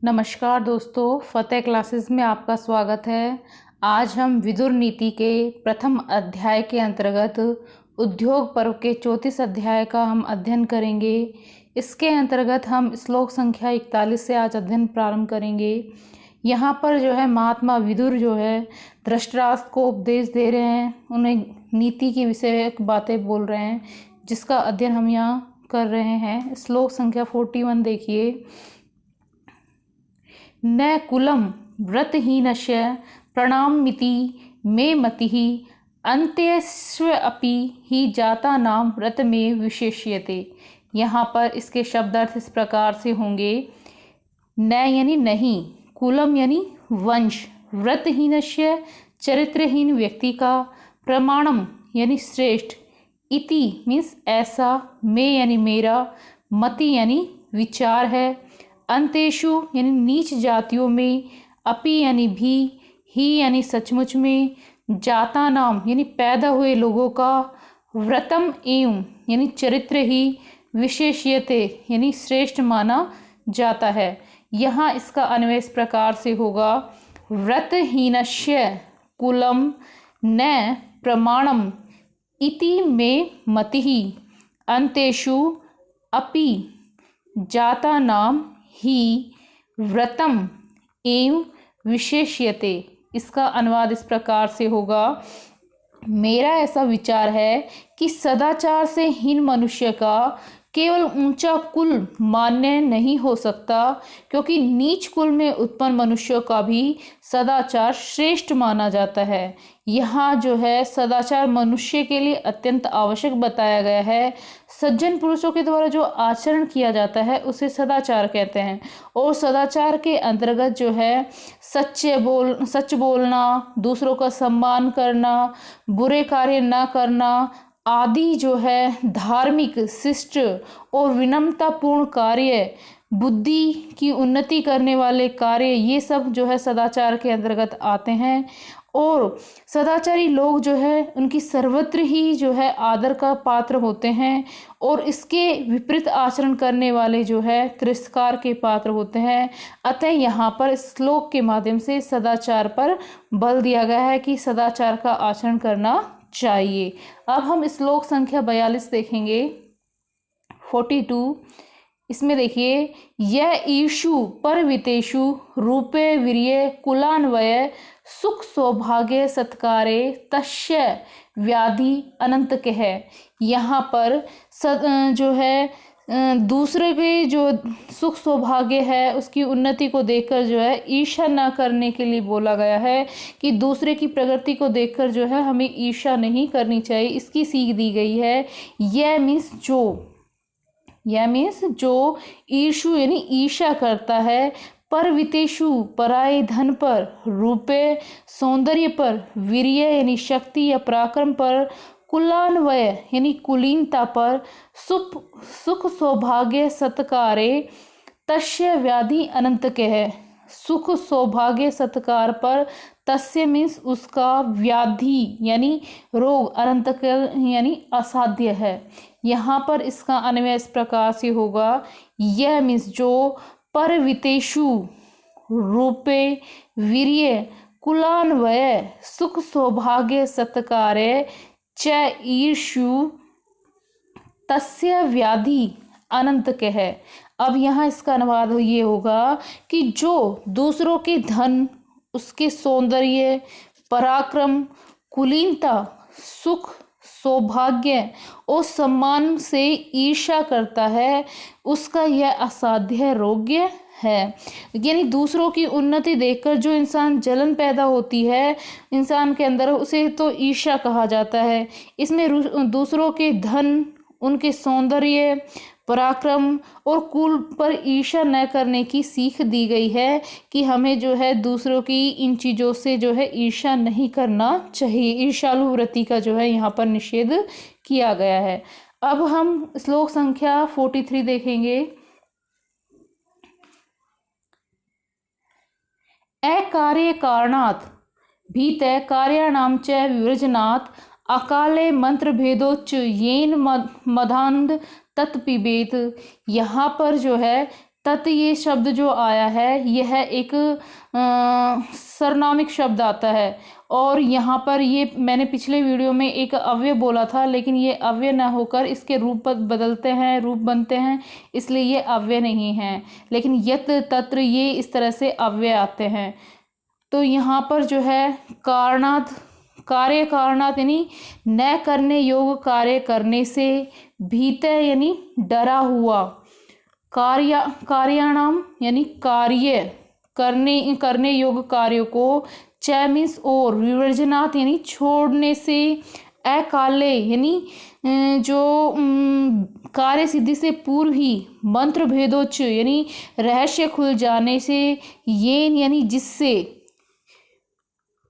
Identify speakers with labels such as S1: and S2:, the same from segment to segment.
S1: नमस्कार दोस्तों, फतेह क्लासेस में आपका स्वागत है। आज हम विदुर नीति के प्रथम अध्याय के अंतर्गत उद्योग पर्व के 34 अध्याय का हम अध्ययन करेंगे। इसके अंतर्गत हम श्लोक संख्या 41 से आज अध्ययन प्रारंभ करेंगे। यहाँ पर जो है महात्मा विदुर जो है धृतराष्ट्र को उपदेश दे रहे हैं, उन्हें नीति के विषय बातें बोल रहे हैं, जिसका अध्ययन हम यहाँ कर रहे हैं। श्लोक संख्या 41 देखिए। न कुलं व्रतहीनस्य प्रणामिति मे मतिः अन्त्यस्वपि ही जातानां व्रतमेव विशेष्यते। यहाँ पर इसके शब्दार्थ इस प्रकार से होंगे। न यानी नहीं, कुलम यानी वंश, व्रतहीनस्य चरित्रहीन व्यक्ति का, प्रमाणम यानी श्रेष्ठ, इति मीन्स ऐसा, मे यानी मेरा, मति यानी विचार है, अंतेषु यानी नीच जातियों में, अपि यानी भी, ही यानी सचमुच में, जाता नाम यानी पैदा हुए लोगों का, व्रतम एवं यानी चरित्र ही, विशेष्यते यानी श्रेष्ठ माना जाता है। यहाँ इसका अन्वय इस प्रकार से होगा। व्रतहीनस्य कुलम न प्रमाणम इति मे मतिः अंतेषु अपि जाता नाम ही व्रतम एवं विशेष्यते। इसका अनुवाद इस प्रकार से होगा। मेरा ऐसा विचार है कि सदाचार से हीन मनुष्य का केवल ऊंचा कुल मान्य नहीं हो सकता, क्योंकि नीच कुल में उत्पन्न मनुष्यों का भी सदाचार श्रेष्ठ माना जाता है। यहाँ जो है सदाचार मनुष्य के लिए अत्यंत आवश्यक बताया गया है। सज्जन पुरुषों के द्वारा जो आचरण किया जाता है उसे सदाचार कहते हैं। और सदाचार के अंतर्गत जो है सच बोलना, दूसरों का सम्मान करना, बुरे कार्य न करना आदि जो है धार्मिक, शिष्ट और विनम्रतापूर्ण कार्य, बुद्धि की उन्नति करने वाले कार्य, ये सब जो है सदाचार के अंतर्गत आते हैं। और सदाचारी लोग जो है उनकी सर्वत्र ही जो है आदर का पात्र होते हैं, और इसके विपरीत आचरण करने वाले जो है तिरस्कार के पात्र होते हैं। अतः यहाँ पर श्लोक के माध्यम से सदाचार पर बल दिया गया है कि सदाचार का आचरण करना चाहिए। अब हम श्लोक संख्या 42 देखेंगे, 42। इसमें देखिए, यह ईशु परवितेषु रूपे वीर्ये कुलान्वये सुख सौभाग्य सत्कारे तस्य व्याधि अनंत के है। यहाँ पर जो है दूसरे के जो सुख सौभाग्य है उसकी उन्नति को देखकर जो है ईर्ष्या न करने के लिए बोला गया है, कि दूसरे की प्रगति को देखकर जो है हमें ईर्ष्या नहीं करनी चाहिए। इसकी सीख दी गई है। यह मीन्स जो ईर्ष्यु यानी ईर्ष्या करता है, परवितेषु पराये धन पर, रूपे सौंदर्य पर, वीर्य यानी शक्ति या पराक्रम पर, कुलान्वय यानी कुलीनता पर, सुख सौभाग्य सत्कारे तस्य व्याधि अनंत के है। सुख सौभाग्य सत्कार पर, तस्य मीन्स उसका, व्याधि यानी रोग, अनंत यानी असाध्य है। यहाँ पर इसका अन्वय इस प्रकार से होगा। यह मीन्स जो, परवितेषु रूपे वीर्ये कुलान्वये सुख सौभाग्य सत्कारे च ईर्ष्यु तस्य व्याधि अनंत के है। अब यहाँ इसका अनुवाद ये होगा कि जो दूसरों के धन, उसके सौंदर्य, पराक्रम, कुलीनता, सुख, सौभाग्य और सम्मान से ईर्ष्या करता है, उसका यह असाध्य रोग्य है। यानी दूसरों की उन्नति देखकर जो इंसान जलन पैदा होती है इंसान के अंदर, उसे तो ईर्ष्या कहा जाता है। इसमें दूसरों के धन, उनके सौंदर्य, पराक्रम और कुल पर ईर्ष्या न करने की सीख दी गई है, कि हमें जो है दूसरों की इन चीज़ों से जो है ईर्ष्या नहीं करना चाहिए। ईर्ष्यालु वृत्ति का जो है यहाँ पर निषेध किया गया है। अब हम श्लोक संख्या 43 देखेंगे। अकार्य कारणात् भीते कार्याणां च विवर्जनात् अकाले मंत्र भेदोच्च येन मदान्ध तत्पिबेत। यहाँ पर जो है तत् ये शब्द जो आया है यह एक सर्वनामिक शब्द आता है, और यहाँ पर ये मैंने पिछले वीडियो में एक अव्यय बोला था, लेकिन ये अव्यय न होकर इसके रूप बदलते हैं, रूप बनते हैं, इसलिए ये अव्यय नहीं है। लेकिन यत् तत्र ये इस तरह से अव्यय आते हैं। तो यहाँ पर जो है कारणात्, कार्य कारणात् यानी न करने योग्य कार्य करने से, भीतः यानी डरा हुआ, कार्याणाम यानी कार्य करने योग्य कार्यों को, च मीन्स और, विवर्जनात् यानी छोड़ने से, अकाले यानी जो कार्य सिद्धि से पूर्व ही, मंत्र भेदोच्च यानी रहस्य खुल जाने से, येन यानी जिससे,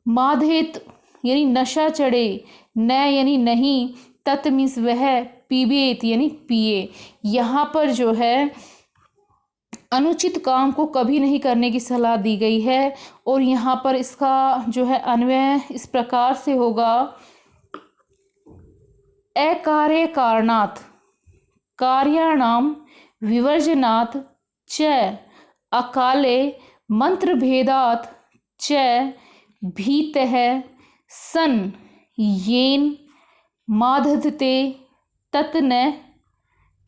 S1: माधेत यानी नशा चढ़े, न यानी नहीं, तत् मीन्स वह, पीबेत यानी पिए। यहाँ पर जो है अनुचित काम को कभी नहीं करने की सलाह दी गई है, और यहाँ पर इसका जो है अन्वय इस प्रकार से होगा, अकार्य कारणात् कार्याणाम विवर्जनात् च अकाले मंत्रभेदात् च भीतः सन येन माधते तत् न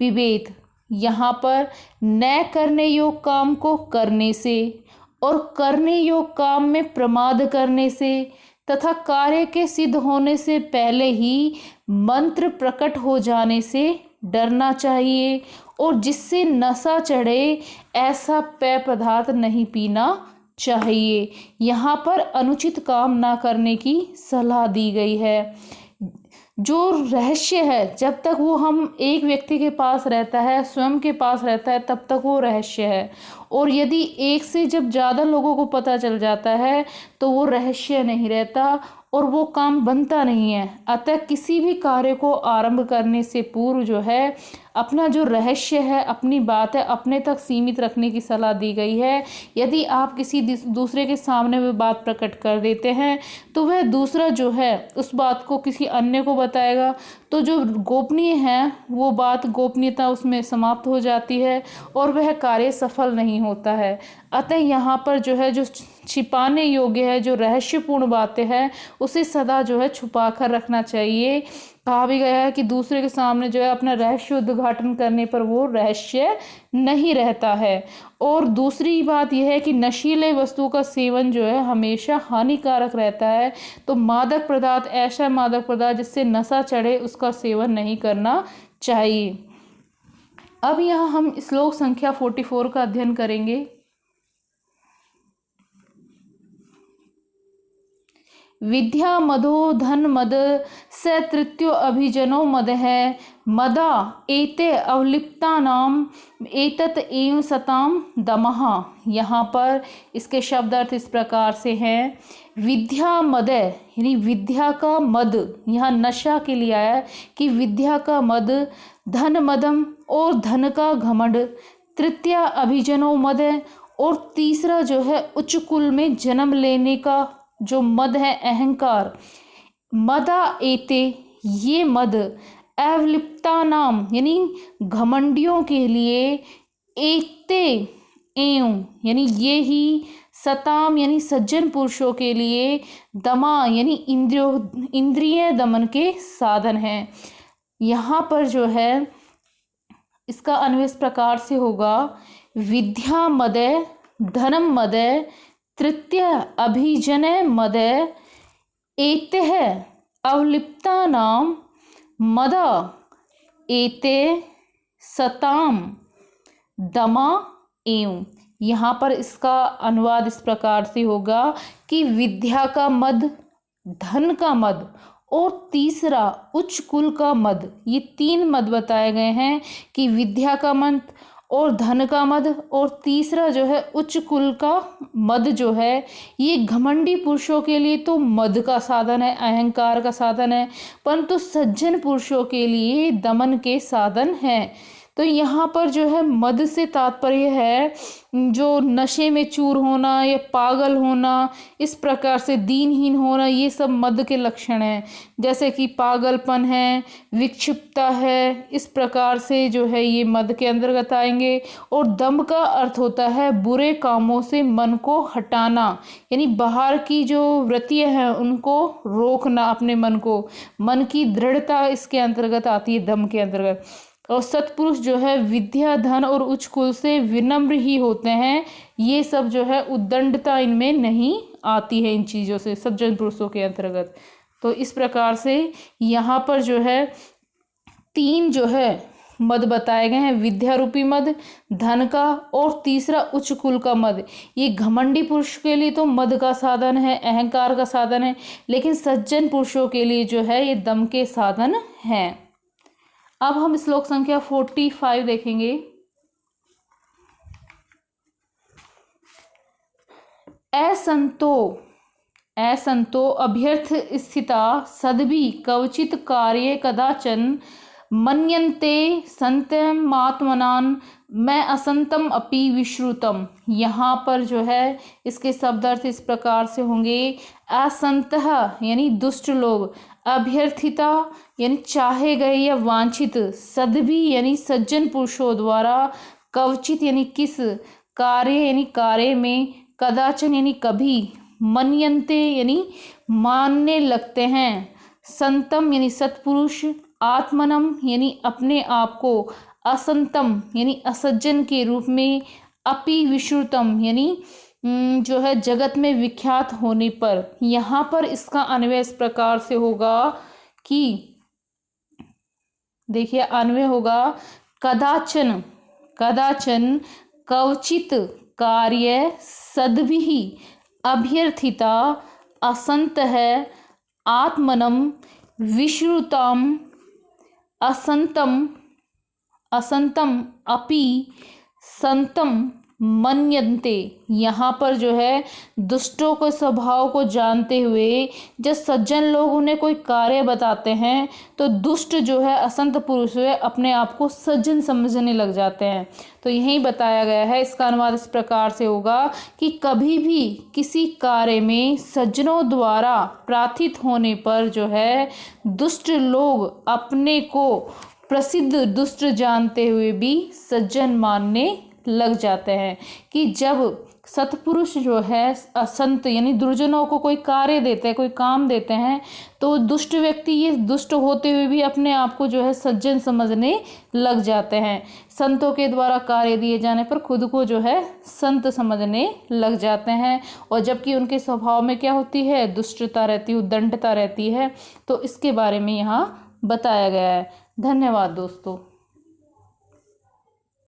S1: पिबेत। यहाँ पर न करने योग काम को करने से, और करने योग काम में प्रमाद करने से, तथा कार्य के सिद्ध होने से पहले ही मंत्र प्रकट हो जाने से डरना चाहिए, और जिससे नशा चढ़े ऐसा पेय पदार्थ नहीं पीना चाहिए। यहाँ पर अनुचित काम ना करने की सलाह दी गई है। जो रहस्य है जब तक वो हम एक व्यक्ति के पास रहता है, स्वयं के पास रहता है, तब तक वो रहस्य है, और यदि एक से जब ज़्यादा लोगों को पता चल जाता है तो वो रहस्य नहीं रहता और वो काम बनता नहीं है। अतः किसी भी कार्य को आरंभ करने से पूर्व जो है अपना जो रहस्य है, अपनी बात है, अपने तक सीमित रखने की सलाह दी गई है। यदि आप किसी दूसरे के सामने वो बात प्रकट कर देते हैं तो वह दूसरा जो है उस बात को किसी अन्य को बताएगा, तो जो गोपनीय है वो बात, गोपनीयता उसमें समाप्त हो जाती है और वह कार्य सफल नहीं होता है। अतः यहाँ पर जो है जो छिपाने योग्य है, जो रहस्यपूर्ण बातें हैं, उसे सदा जो है छुपा कर रखना चाहिए। कहा भी गया है कि दूसरे के सामने जो है अपना रहस्य उद्घाटन करने पर वो रहस्य नहीं रहता है। और दूसरी बात यह है कि नशीले वस्तुओं का सेवन जो है हमेशा हानिकारक रहता है। तो मादक पदार्थ, ऐसा मादक पदार्थ जिससे नशा चढ़े, उसका सेवन नहीं करना चाहिए। अब यहाँ हम श्लोक संख्या 44 का अध्ययन करेंगे। विद्या मदो धन मद स तृतीयो अभिजनो मद है, मदा एते अवलिप्ता नाम एतत एव सताम दमः। यहाँ पर इसके शब्द अर्थ इस प्रकार से हैं। विद्या मद यानी विद्या का मद, यहाँ नशा के लिए आया है कि विद्या का मद, धन मदम और धन का घमंड, तृतीय अभिजनो मद, और तीसरा जो है उच्च कुल में जन्म लेने का जो मद है, अहंकार। मदा एते ये मद, अवलिप्ता नाम यानी घमंडियों के लिए, एते एवं यानी ये ही, सताम यानी सज्जन पुरुषों के लिए, दमा यानी इंद्रिय दमन के साधन हैं। यहाँ पर जो है इसका अन्वय इस प्रकार से होगा, विद्या मद धनम मद तृतीय अभिजनय मद एतेह अवलिप्ता नाम मदा एते सताम दमा एवं। यहाँ पर इसका अनुवाद इस प्रकार से होगा कि विद्या का मद, धन का मद और तीसरा उच्च कुल का मद, ये तीन मद बताए गए हैं कि विद्या का मद और धन का मद और तीसरा जो है उच्च कुल का मद जो है, ये घमंडी पुरुषों के लिए तो मद का साधन है, अहंकार का साधन है, परंतु सज्जन पुरुषों के लिए दमन के साधन हैं। तो यहाँ पर जो है मद से तात्पर्य है जो नशे में चूर होना या पागल होना, इस प्रकार से दीनहीन होना, ये सब मद के लक्षण हैं। जैसे कि पागलपन है, विक्षिप्तता है, इस प्रकार से जो है ये मद के अंतर्गत आएंगे। और दंभ का अर्थ होता है बुरे कामों से मन को हटाना, यानी बाहर की जो वृत्तियाँ हैं उनको रोकना, अपने मन को, मन की दृढ़ता इसके अंतर्गत आती है दंभ के अंतर्गत। और सत्पुरुष जो है विद्या, धन और उच्च कुल से विनम्र ही होते हैं। ये सब जो है उद्दंडता इनमें नहीं आती है इन चीज़ों से, सज्जन पुरुषों के अंतर्गत। तो इस प्रकार से यहाँ पर जो है 3 जो है मद बताए गए हैं, विद्या रूपी मद, धन का, और तीसरा उच्च कुल का मद। ये घमंडी पुरुष के लिए तो मद का साधन है, अहंकार का साधन है, लेकिन सज्जन पुरुषों के लिए जो है ये दम के साधन हैं। अब हम श्लोक संख्या 45 देखेंगे। असंतो अभ्यर्थ स्थिता सद्भि कवचित कार्ये कदाचन मन्यन्ते संत्यमात्मनान् मैं असंतम अपि विश्रुतम। यहाँ पर जो है इसके शब्द अर्थ इस प्रकार से होंगे। असंतः यानी दुष्ट लोग, अभ्यर्थिता यानी चाहे गए या वांछित, सद्भि यानी सज्जन पुरुषों द्वारा, कवचित यानी किस, कार्य यानी कार्य में, कदाचन यानी कभी, मन्यन्ते यानी मानने लगते हैं, संतम यानी सत्पुरुष, आत्मनम यानी अपने आप को, असंतम यानी असज्जन के रूप में, अपि विश्रुतम यानी जो है जगत में विख्यात होने पर। यहाँ पर इसका अन्वय इस प्रकार से होगा कि देखिए अन्वय होगा कदाचन कवचित कार्य सद्भिः अभ्यर्थिता असंत है आत्मनम विश्रुतम असंतम अपि संतम मन्यन्ते। यहाँ पर जो है दुष्टों के स्वभाव को जानते हुए जब सज्जन लोग उन्हें कोई कार्य बताते हैं तो दुष्ट जो है असंत पुरुष है अपने आप को सज्जन समझने लग जाते हैं। तो यही बताया गया है। इसका अनुवाद इस प्रकार से होगा कि कभी भी किसी कार्य में सज्जनों द्वारा प्रार्थित होने पर जो है दुष्ट लोग अपने को प्रसिद्ध दुष्ट जानते हुए भी सज्जन मानने लग जाते हैं। कि जब सत्पुरुष जो है असंत यानी दुर्जनों को कोई कार्य देते हैं, कोई काम देते हैं, तो दुष्ट व्यक्ति ये दुष्ट होते हुए भी अपने आप को जो है सज्जन समझने लग जाते हैं। संतों के द्वारा कार्य दिए जाने पर खुद को जो है संत समझने लग जाते हैं। और जबकि उनके स्वभाव में क्या होती है, दुष्टता रहती है, उद्दंडता रहती है। तो इसके बारे में यहाँ बताया गया है। धन्यवाद दोस्तों।